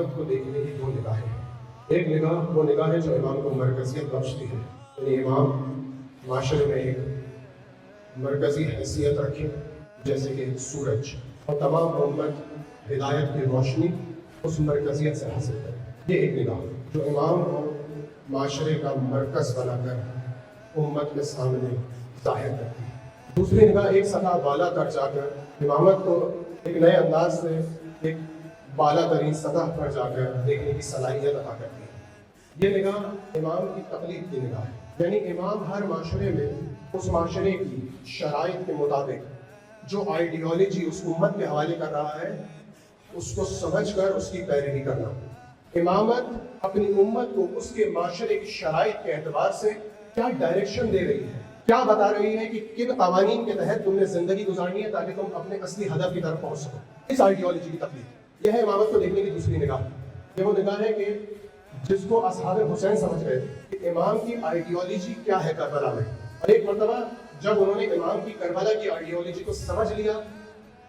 امامت کو دیکھنے کی دو نگاہیں ہیں۔ ایک نگاہ وہ نگاہ ہے جو امام کو مرکزیت بخشتی ہے، یعنی امام معاشرے میں ایک مرکزی حیثیت رکھے جیسے کہ سورج، اور تمام امت ہدایت کی روشنی اس مرکزیت سے حاصل کرے۔ یہ ایک نگاہ جو امام کو معاشرے کا مرکز بنا کر امت کے سامنے ظاہر کرتی ہے۔ دوسری نگاہ ایک سطح بالا تر جا کر امامت کو ایک نئے انداز سے ایک بالا ترین سطح پر جا کر دیکھنے کی صلاحیت عطا کرتی ہے۔ یہ نگاہ امام کی تقلید کی نگاہ ہے، یعنی امام ہر معاشرے میں اس معاشرے کی شرائط کے مطابق جو آئیڈیالوجی اس امت کے حوالے کر رہا ہے اس کو سمجھ کر اس کی پیروی کرنا۔ امامت اپنی امت کو اس کے معاشرے کی شرائط کے اعتبار سے کیا ڈائریکشن دے رہی ہے، کیا بتا رہی ہے کہ کن قوانین کے تحت تم نے زندگی گزارنی ہے تاکہ تم اپنے اصلی ہدف کی طرف پہنچ سکو، اس آئیڈیالوجی کی تقلید۔ یہ ہے امامت کو دیکھنے کی دوسری نگاہ۔ یہ وہ نگاہ ہے کہ جس کو اصحاب حسین سمجھ گئے تھے کہ امام کی آئیڈیالوجی کیا ہے کربلا میں، اور ایک مرتبہ جب انہوں نے امام کی کربلا کی آئیڈیالوجی کو سمجھ لیا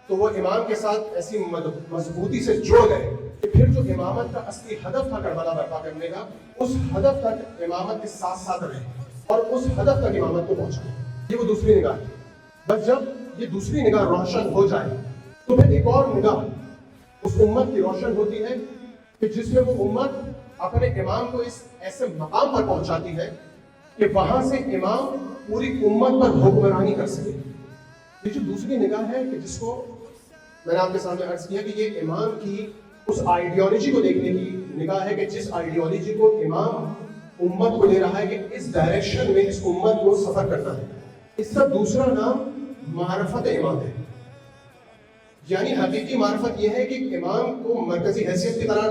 تو وہ امام کے ساتھ ایسی مضبوطی سے جڑ گئے کہ پھر جو امامت کا اصلی ہدف تھا کربلا برپا کرنے کا، اس ہدف تک امامت کے ساتھ ساتھ رہے اور اس ہدف تک امامت کو پہنچا۔ یہ وہ دوسری نگاہ ہے۔ بس جب یہ دوسری نگاہ روشن ہو جائے تو پھر ایک اور نگاہ اس امت کی روشن ہوتی ہے کہ جس میں وہ امت اپنے امام کو اس ایسے مقام پر پہنچاتی ہے کہ وہاں سے امام پوری امت پر حکمرانی کر سکے۔ یہ جو دوسری نگاہ ہے کہ جس کو میں نے آپ کے سامنے عرض کیا کہ یہ امام کی اس آئیڈیالوجی کو دیکھنے کی نگاہ ہے کہ جس آئیڈیالوجی کو امام امت کو دے رہا ہے کہ اس ڈائریکشن میں اس امت کو سفر کرنا ہے۔ اس کا دوسرا نام معرفت امام ہے، یعنی حقیقی معرفت یہ ہے کہ امام کو مرکزی حیثیت کی طرح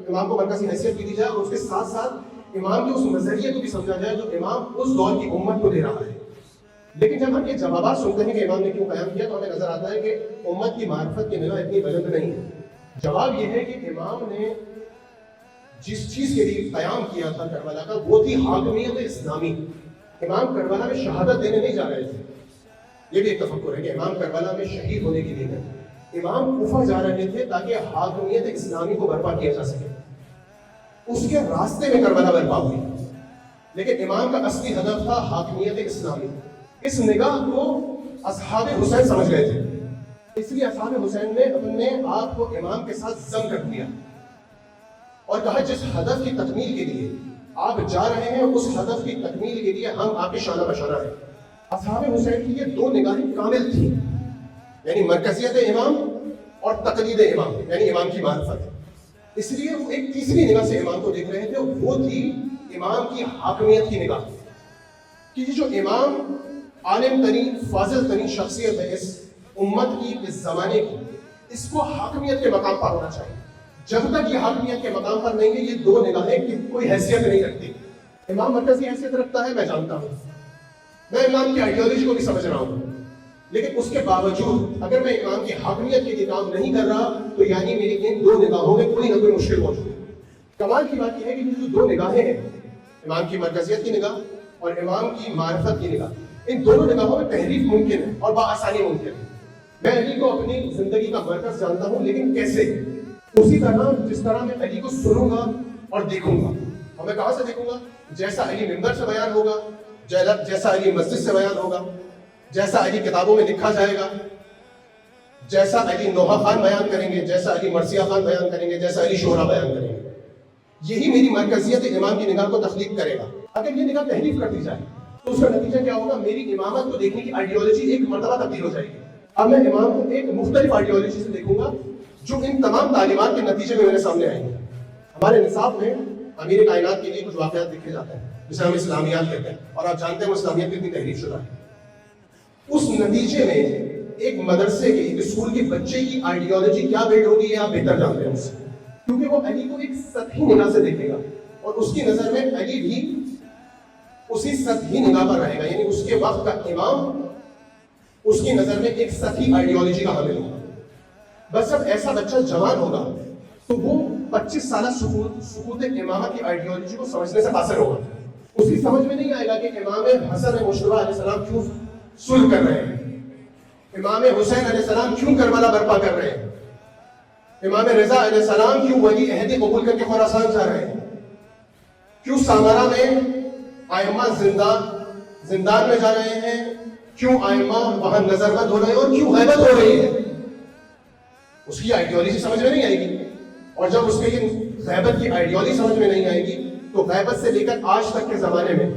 امام کو مرکزی حیثیت بھی دی جائے اور اس کے ساتھ ساتھ امام کے اس نظریے کو بھی سمجھا جائے جو امام اس دور کی امت کو دے رہا ہے۔ لیکن جب ہم یہ جوابات سنتے ہیں کہ امام نے کیوں قیام کیا تو ہمیں نظر آتا ہے کہ امت کی معرفت کی نگاہ اتنی بلند نہیں ہے۔ جواب یہ ہے کہ امام نے جس چیز کے لیے قیام کیا تھا کربلا کا وہ تھی حاکمیت اسلامی۔ امام کربلا میں شہادت دینے نہیں جا رہے تھے، یہ بھی ایک تفکر ہے کہ امام کربلا میں شہید ہونے کے لیے گئے، امام کوفہ جا رہے تھے تاکہ حاکمیت اسلامی کو برپا کیا جا سکے۔ اس کے راستے میں کربلا برپا ہوئی، لیکن امام کا اصلی ہدف تھا حاکمیت اسلامی۔ اس نگاہ کو اصحاب حسین سمجھ گئے تھے، اس لیے اصحاب حسین نے اپنے آپ کو امام کے ساتھ ضم کر دیا اور کہا جس ہدف کی تکمیل کے لیے آپ جا رہے ہیں اس ہدف کی تکمیل کے لیے ہم آپ کے شانہ بشانہ ہیں۔ اصحاب حسین کی یہ دو نگاہیں کامل تھیں، یعنی مرکزیت امام اور تقلید امام، یعنی امام کی معرفت۔ اس لیے وہ ایک تیسری نگاہ سے امام کو دیکھ رہے تھے، وہ تھی امام کی حاکمیت کی نگاہ، کہ جو امام عالم ترین فاضل ترین شخصیت ہے اس امت کی، اس زمانے کی، اس کو حاکمیت کے مقام پر ہونا چاہیے۔ جب تک یہ حاکمیت کے مقام پر نہیں ہے یہ دو نگاہیں کی کوئی حیثیت نہیں رکھتی۔ امام مرکزی حیثیت رکھتا ہے، میں جانتا ہوں، میں امام کی آئیڈیالوجی کو بھی سمجھ رہا ہوں، لیکن اس کے باوجود اگر میں امام کی حاکمیت کے لیے کام نہیں کر رہا تو یعنی میری ان دو نگاہوں میں کوئی نہ کوئی مشکل موجود ہے۔ کمال کی بات یہ ہے کہ جو دو نگاہیں ہیں، امام کی مرکزیت کی نگاہ اور امام کی معرفت کی نگاہ، ان دونوں نگاہوں میں تحریف ممکن ہے اور بآسانی ممکن ہے۔ میں علی کو اپنی زندگی کا مرکز جانتا ہوں، لیکن کیسے؟ اسی طرح جس طرح میں علی کو سنوں گا اور دیکھوں گا، اور میں کہاں سے دیکھوں گا؟ جیسا علی ممبر سے بیان ہوگا، جیسا علی مسجد سے بیان ہوگا، جیسا علی کتابوں میں لکھا جائے گا، جیسا علی نوحہ خان بیان کریں گے، جیسا علی مرثیہ خان بیان کریں گے، جیسا علی شعرا بیان کریں گے، یہی میری مرکزیت امام کی نگاہ کو تخلیق کرے گا۔ اگر یہ نگاہ تحریف کر دی جائے تو اس کا نتیجہ کیا ہوگا؟ میری امامت کو دیکھنے کی آئیڈیالوجی ایک مرتبہ تبدیل ہو جائے گی۔ اب میں امام کو ایک مختلف آئیڈیالوجی سے دیکھوں گا جو ان تمام تعلیمات کے نتیجے میں میرے سامنے آئیں گے۔ ہمارے نصاب میں امیر کائنات کے لیے کچھ واقعات لکھے جاتے ہیں جسے ہم اسلامیات کہتے ہیں، اور آپ جانتے ہیں وہ اسلامیات کتنی تحریف شدہ ہے۔ اس نتیجے میں ایک مدرسے کے ایک اسکول کے بچے کی آئیڈیالوجی کیا بلڈ ہوگی یہ آپ بہتر جانتے ہیں اس سے، کیونکہ وہ علی کو ایک سطحی نگاہ سے دیکھے گا اور اس کی نظر میں علی بھی اسی سطحی نگاہ پر رہے گا، یعنی اس کے وقت کا امام اس کی نظر میں ایک سطحی آئیڈیالوجی کا حامل ہوگا۔ بس جب ایسا بچہ جوان ہوگا تو وہ 25 سالہ سقوط امامت کی آئیڈیالوجی کو سمجھنے سے قاصر ہوگا۔ اس کی سمجھ میں نہیں آئے گا کہ امام حسن مشتبہ علیہ السلام کیوں صلح کر رہے ہیں، امام حسین علیہ السلام کیوں کربلا برپا کر رہے ہیں، امام رضا علیہ السلام کیوں ولی عہد قبول کر کے خراسان جا رہے ہیں؟ کیوں سامرا میں ائمہ زندان میں جا رہے ہیں؟ کیوں ائمہ وہاں نظر بند ہو رہے ہیں اور کیوں غیبت ہو رہی ہے؟ اس کی آئیڈیالوجی سمجھ میں نہیں آئے گی، اور جب اس کے غیبت کی آئیڈیالوجی سمجھ میں نہیں آئے گی تو غیبت سے لے کر آج تک کے زمانے میں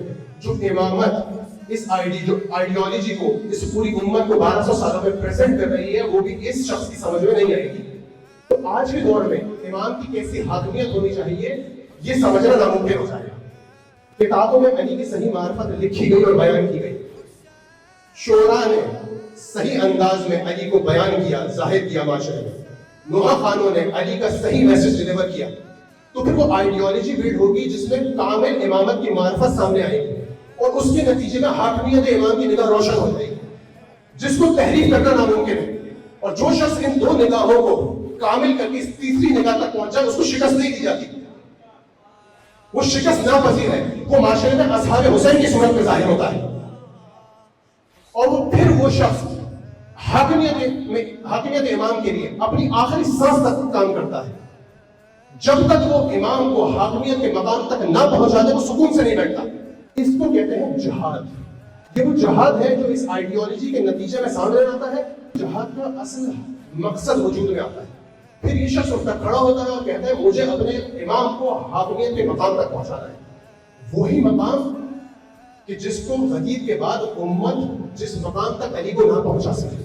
جو امامت اس آئیڈیالوجی کو اس پوری امت کو 1200 سالوں میں پریزنٹ کر رہی ہے، وہ بھی اس شخص کی سمجھ میں نہیں آئے گی۔ تو آج کے دور میں امام کی کیسی حاکمیت ہونی چاہیے یہ سمجھنا ناممکن ہو جائے گا۔ کتابوں میں علی کی صحیح معرفت لکھی گئی اور بیان کی گئی، شعراء نے صحیح انداز میں علی کو بیان کیا، ظاہر کیا معاشرے میں، نوحہ خانوں نے علی کا صحیح میسج ڈیلیور کیا، تو پھر وہ آئیڈیالوجی بلڈ ہوگی جس میں کامل امامت کی معرفت سامنے آئے گی اور اس کے نتیجے میں حاکمیت امام کی نگاہ روشن ہو جائے گی، جس کو تحریف کرنا ناممکن ہے۔ اور جو شخص ان دو نگاہوں کو کامل کر کے اس تیسری نگاہ تک پہنچا اس کو شکست نہیں دی جاتی، وہ شکست ناپذیر ہے، وہ معاشرے میں اصحاب حسین کی صورت میں ظاہر ہوتا ہے، اور وہ پھر وہ شخص حاکمیت امام کے لیے اپنی آخری سانس تک کام کرتا ہے۔ جب تک وہ امام کو حاکمیت کے مقام تک نہ پہنچا دے وہ سکون سے نہیں بیٹھتا۔ اس کو کہتے ہیں جہاد۔ یہ وہ جہاد ہے جو اس آئیڈیالوجی کے نتیجے میں سامنے آتا ہے۔ جہاد کا اصل مقصد وجود میں آتا ہے، پھر یہ شخص اٹھتا کھڑا ہوتا ہے اور کہتا ہے مجھے اپنے امام کو حاکمیت کے مقام تک پہنچانا ہے، وہی مقام کہ جس کو غدیر کے بعد امت جس مقام تک علی کو نہ پہنچا سکے۔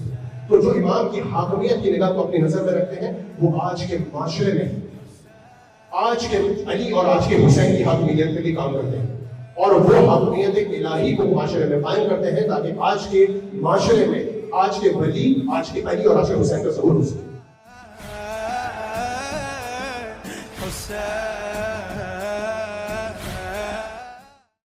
تو جو امام کی حاکمیت کی نگاہ کو اپنی نظر میں رکھتے ہیں وہ آج کے معاشرے میں آج کے علی اور آج کے حسین کی حاکمیت کے لیے کام کرتے ہیں، اور وہ حاکمیت الہی کو معاشرے میں قائم کرتے ہیں تاکہ آج کے معاشرے میں آج کے ولی، آج کے علی اور آج کے حسین کا ظہور ہو سکے۔